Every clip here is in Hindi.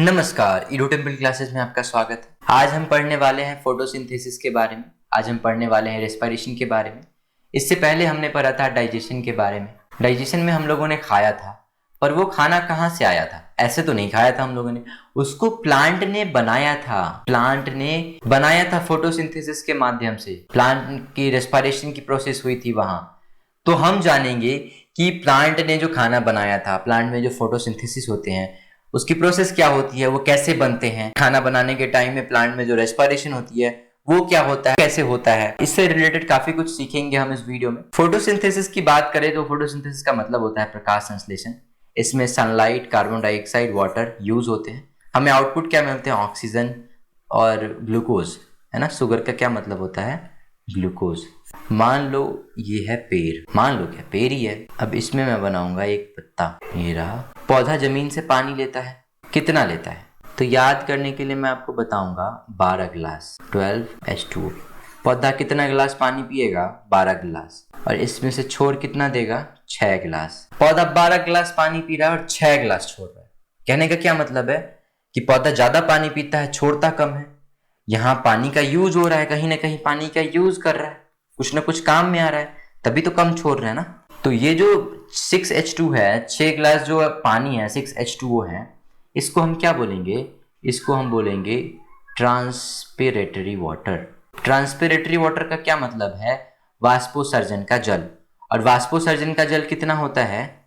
नमस्कार, ईडो टेम्पल क्लासेस में आपका स्वागत है। आज हम पढ़ने वाले हैं फोटोसिंथेसिस के बारे में। आज हम पढ़ने वाले हैं रेस्पिरेशन के बारे में। इससे पहले हमने पढ़ा था डाइजेशन के बारे में। डाइजेशन में हम लोगों ने खाया था, पर वो खाना कहाँ से आया था? ऐसे तो नहीं खाया था हम लोगों ने, उसको प्लांट ने बनाया था। प्लांट ने बनाया था फोटोसिंथेसिस के माध्यम से। प्लांट की रेस्पिरेशन की प्रोसेस हुई थी वहां। तो हम जानेंगे कि प्लांट ने जो खाना बनाया था, प्लांट में जो फोटोसिंथेसिस होते हैं उसकी प्रोसेस क्या होती है, वो कैसे बनते हैं, खाना बनाने के टाइम में प्लांट में जो रेस्पिरेशन होती है वो क्या होता है, कैसे होता है। इससे रिलेटेड काफी कुछ सीखेंगे हम इस वीडियो में। फोटोसिंथेसिस की बात करें तो फोटोसिंथेसिस का मतलब होता है प्रकाश संश्लेषण। इसमें sunlight, carbon dioxide, water use होते हैं। हमें आउटपुट क्या मिलते हैं? ऑक्सीजन और ग्लूकोज, है ना। शुगर का क्या मतलब होता है? ग्लूकोज। मान लो ये है पेड़, मान लो क्या पेड़ ही है। अब इसमें मैं बनाऊंगा एक पत्ता, ये रहा। पौधा जमीन से पानी लेता है, कितना लेता है? तो याद करने के लिए मैं आपको बताऊंगा 12 गिलास, 12H2O। पौधा कितना गिलास पानी पिएगा? 12 गिलास। और इसमें से छोड़ कितना देगा? 6 गिलास। पौधा 12 गिलास पानी पी रहा है और 6 गिलास छोड़ रहा है। कहने का क्या मतलब है कि पौधा ज्यादा पानी पीता है, छोड़ता कम है। यहाँ पानी का यूज हो रहा है, कहीं ना कहीं पानी का यूज कर रहा है, कुछ ना कुछ काम में आ रहा है, तभी तो कम छोड़ रहा है ना। तो ये जो 6H2 है, 6 गिलास जो पानी है 6H2O है, इसको हम क्या बोलेंगे? इसको हम बोलेंगे ट्रांसपिरेटरी वाटर। ट्रांसपिरेटरी वाटर का क्या मतलब है? वाष्पोसर्जन का जल। और वाष्पोसर्जन का जल कितना होता है?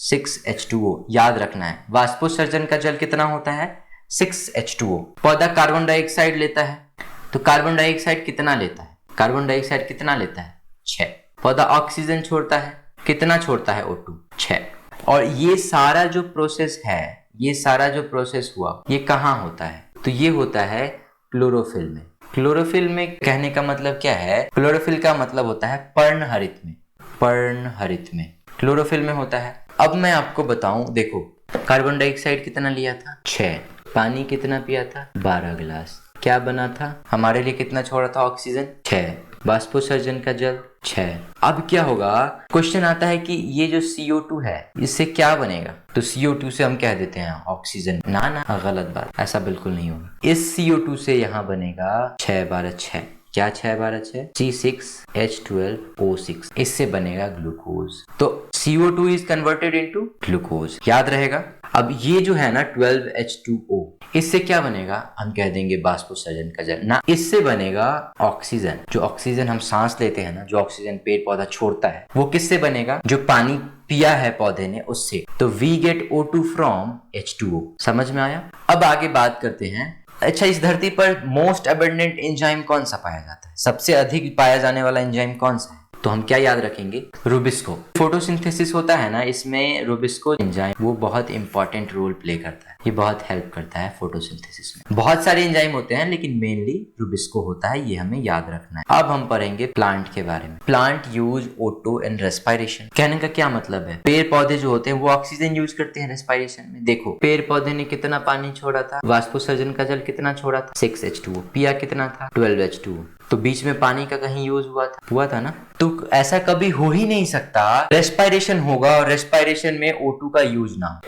6H2O। याद रखना है, वाष्पोसर्जन का जल कितना होता है? 6H2O। पौधा कार्बन डाइऑक्साइड लेता है, तो कार्बन डाइऑक्साइड कितना लेता है? कार्बन डाइऑक्साइड कितना लेता है? 6। पौधा ऑक्सीजन छोड़ता है, कितना छोड़ता है? O2, 6। और ये सारा जो प्रोसेस है, ये सारा जो प्रोसेस हुआ, ये कहाँ होता है? तो ये होता है क्लोरोफिल में। क्लोरोफिल में कहने का मतलब क्या है? क्लोरोफिल का मतलब होता है पर्णहरित में। पर्णहरित में क्लोरोफिल में होता है। अब मैं आपको बताऊं, देखो कार्बन डाइऑक्साइड कितना लिया था? 6। पानी कितना पिया था? 12 गिलास। क्या बना था? हमारे लिए कितना छोड़ा था? ऑक्सीजन, 6। वाष्पोसर्जन का जल, 6। अब क्या होगा? क्वेश्चन आता है कि ये जो CO2 है, इससे क्या बनेगा? तो CO2 से हम कह देते हैं ऑक्सीजन। ना ना, गलत बात, ऐसा बिल्कुल नहीं होगा। इस CO2 से यहाँ बनेगा 6 12 6। क्या 6 12 6? C6H12O6। इससे बनेगा ग्लूकोज। तो CO2 is converted into glucose. याद रहेगा। अब ये जो है ना 12H2O, इससे क्या बनेगा? हम कह देंगे वाष्पोसर्जन का जल। ना, इससे बनेगा ऑक्सीजन। जो ऑक्सीजन हम सांस लेते हैं ना, जो ऑक्सीजन पेड़ पौधा छोड़ता है, वो किससे बनेगा? जो पानी पिया है पौधे ने, उससे। तो we get O2 from H2O। समझ में आया? अब आगे बात करते हैं। अच्छा, इस धरती पर मोस्ट अबंडेंट एंजाइम कौन सा पाया जाता है? सबसे अधिक पाया जाने वाला एंजाइम कौन सा है? तो हम क्या याद रखेंगे? रूबिस्को। फोटोसिंथेसिस होता है ना, इसमें रूबिस्को एंजाइम वो बहुत इंपॉर्टेंट रोल प्ले करता है। ये बहुत हेल्प करता है फोटोसिंथेसिस में। बहुत सारे एंजाइम होते हैं लेकिन मेनली रूबिस्को होता है, ये हमें याद रखना है। अब हम पढ़ेंगे प्लांट के बारे में। Plant use O2 in respiration. कहने का क्या मतलब है? पेड़ पौधे जो होते हैं वो ऑक्सीजन यूज करते हैं रेस्पिरेशन में। देखो, पेड़ पौधे ने कितना पानी छोड़ा था? वाष्पोसर्जन का जल कितना छोड़ा था? 6H2O। पिया कितना था? 12H2O। तो बीच में पानी का कहीं यूज हुआ था ना। तो ऐसा कभी हो ही नहीं सकता रेस्पिरेशन होगा और रेस्पिरेशन में O2 का यूज ना।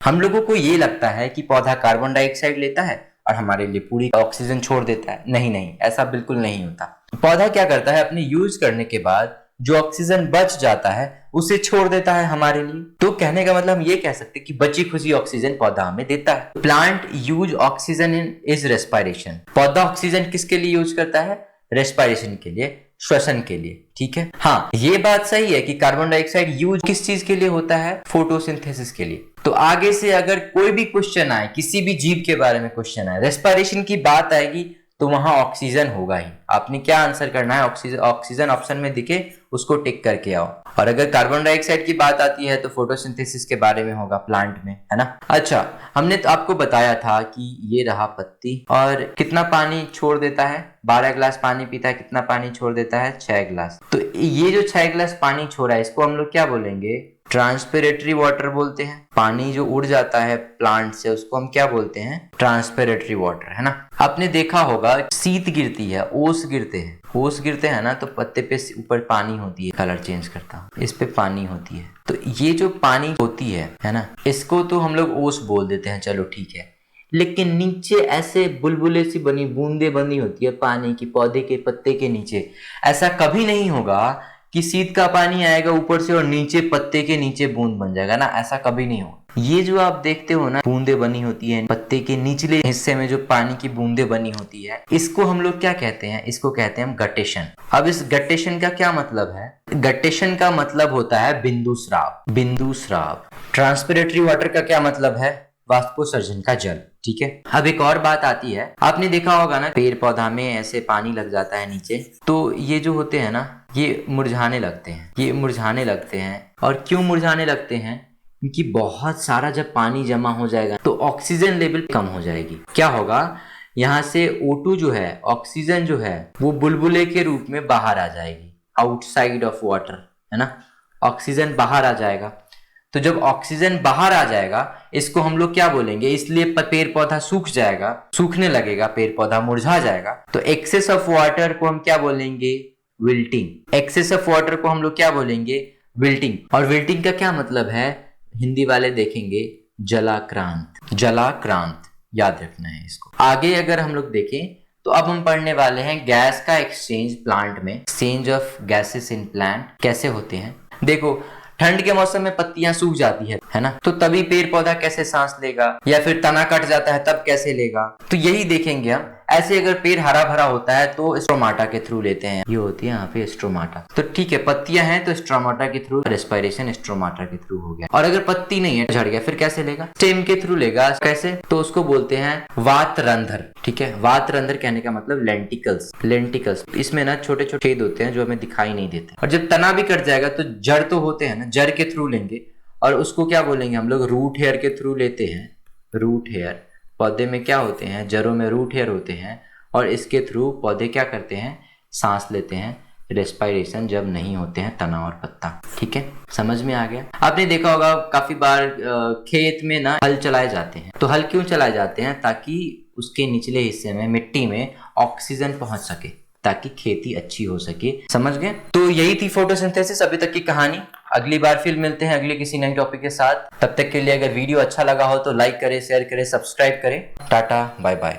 हम लोगों को ये लगता है कि पौधा कार्बन डाइऑक्साइड लेता है और हमारे लिए पूरी ऑक्सीजन छोड़ देता है। नहीं, ऐसा बिल्कुल नहीं होता। पौधा क्या करता है? अपने यूज करने के बाद जो ऑक्सीजन बच जाता है उसे छोड़ देता है हमारे लिए। तो कहने का मतलब हम ये कह सकते हैं कि बची खुची ऑक्सीजन पौधा हमें देता है। Plant use oxygen in is respiration. पौधा ऑक्सीजन किसके लिए यूज करता है? रेस्पिरेशन के लिए, श्वसन के लिए। ठीक है। हाँ, ये बात सही है कि कार्बन डाइऑक्साइड यूज किस चीज के लिए होता है? फोटोसिंथेसिस के लिए। तो आगे से अगर कोई भी क्वेश्चन आए, किसी भी जीव के बारे में क्वेश्चन आए, रेस्पिरेशन की बात आएगी, तो वहां ऑक्सीजन होगा ही। आपने क्या आंसर करना है? ऑक्सीजन ऑप्शन में दिखे उसको टिक करके आओ। और अगर कार्बन डाइऑक्साइड की बात आती है तो फोटोसिंथेसिस के बारे में होगा प्लांट में, है ना। अच्छा, हमने तो आपको बताया था कि ये रहा पत्ती और कितना पानी छोड़ देता है? 12 गिलास पानी पीता है, कितना पानी छोड़ देता है? 6 गिलास। तो ये जो 6 गिलास पानी छोड़ा है, इसको हम लोग क्या बोलेंगे? ट्रांसपिरेटरी वाटर बोलते हैं। पानी जो उड़ जाता है प्लांट से, उसको हम क्या बोलते हैं? ट्रांसपिरेटरी वाटर, है ना। आपने देखा होगा शीत गिरती है, ओस गिरते हैं, ओस गिरते हैं ना, तो पत्ते पे ऊपर पानी होती है, कलर चेंज करता हूँ, इस पे पानी होती है। तो ये जो पानी होती है ना, इसको तो हम लोग ओस बोल देते हैं, चलो ठीक है। लेकिन नीचे ऐसे बुलबुले सी बनी बूंदे बनी होती है पानी की, पौधे के पत्ते के नीचे। ऐसा कभी नहीं होगा कि शीत का पानी आएगा ऊपर से और नीचे पत्ते के नीचे बूंद बन जाएगा ना, ऐसा कभी नहीं होगा। ये जो आप देखते हो ना बूंदे बनी होती है पत्ते के निचले हिस्से में, जो पानी की बूंदे बनी होती है, इसको हम लोग क्या कहते हैं? इसको कहते हैं हम गट्टेशन। अब इस गट्टेशन का क्या मतलब है? गट्टेशन का मतलब होता है बिंदु स्राव। बिंदु स्राव। ट्रांसपिरेटरी वाटर का क्या मतलब है? वाष्पोत्सर्जन का जल। ठीक है, अब एक और बात आती है, आपने देखा होगा ना पेड़ पौधा में ऐसे पानी लग जाता है नीचे, तो ये जो होते हैं ना ये मुरझाने लगते हैं। ये मुरझाने लगते हैं। और क्यों मुरझाने लगते हैं? क्योंकि बहुत सारा जब पानी जमा हो जाएगा तो ऑक्सीजन लेवल कम हो जाएगी। क्या होगा? यहाँ से O2 जो है, ऑक्सीजन जो है, वो बुलबुले के रूप में बाहर आ जाएगी, आउटसाइड ऑफ वाटर, है ना। ऑक्सीजन बाहर आ जाएगा। तो जब ऑक्सीजन बाहर आ जाएगा, इसको हम लोग क्या बोलेंगे? इसलिए पेड़ पौधा सूख जाएगा, सूखने लगेगा, पेड़ पौधा मुरझा जाएगा। तो एक्सेस ऑफ वाटर को हम क्या बोलेंगे? विल्टिंग। एक्सेस ऑफ वाटर को हम लोग क्या बोलेंगे? विल्टिंग। और विल्टिंग का क्या मतलब है? हिंदी वाले देखेंगे जलाक्रांत। जलाक्रांत याद रखना है इसको। आगे अगर हम लोग देखें तो अब हम पढ़ने वाले हैं गैस का एक्सचेंज प्लांट में। Exchange of gases in plant कैसे होते हैं? देखो, ठंड के मौसम में पत्तियां सूख जाती है ना, तो तभी पेड़ पौधा कैसे सांस लेगा? या फिर तना कट जाता है तब कैसे लेगा? तो यही देखेंगे हम। ऐसे अगर पेड़ हरा भरा होता है तो स्ट्रोमाटा के थ्रू लेते हैं। ये होती है यहाँ पे स्ट्रोमाटा। तो ठीक है, पत्तियां हैं तो स्ट्रोमाटा के थ्रू रेस्पिरेशन स्ट्रोमाटा के थ्रू हो गया। और अगर पत्ती नहीं है, झड़ गया, फिर कैसे लेगा? स्टेम के थ्रू लेगा। कैसे? तो उसको बोलते हैं वातरंध्र। ठीक है, वातरंध्र कहने का मतलब लेंटिकल्स। लेंटिकल्स, इसमें ना छोटे छोटे छेद होते हैं जो हमें दिखाई नहीं देते। और जब तना भी कट जाएगा तो जड़ तो होते हैं ना, जड़ के थ्रू लेंगे। और उसको क्या बोलेंगे हम लोग? रूट हेयर के थ्रू लेते हैं। Root hair. पौधे में क्या होते हैं? जड़ों में रूट हेयर होते हैं और इसके थ्रू पौधे क्या करते हैं? सांस लेते हैं, रेस्पिरेशन, जब नहीं होते हैं तना और पत्ता। ठीक है, समझ में आ गया? आपने देखा होगा काफी बार खेत में ना हल चलाए जाते हैं। तो हल क्यों चलाए जाते हैं? ताकि उसके निचले हिस्से में, मिट्टी में ऑक्सीजन पहुंच सके, ताकि खेती अच्छी हो सके। समझ गए? तो यही थी फोटोसिंथेसिस अभी तक की कहानी। अगली बार फिर मिलते हैं अगले किसी नए टॉपिक के साथ। तब तक के लिए अगर वीडियो अच्छा लगा हो तो लाइक करें, शेयर करें, सब्सक्राइब करें। Tata, bye bye.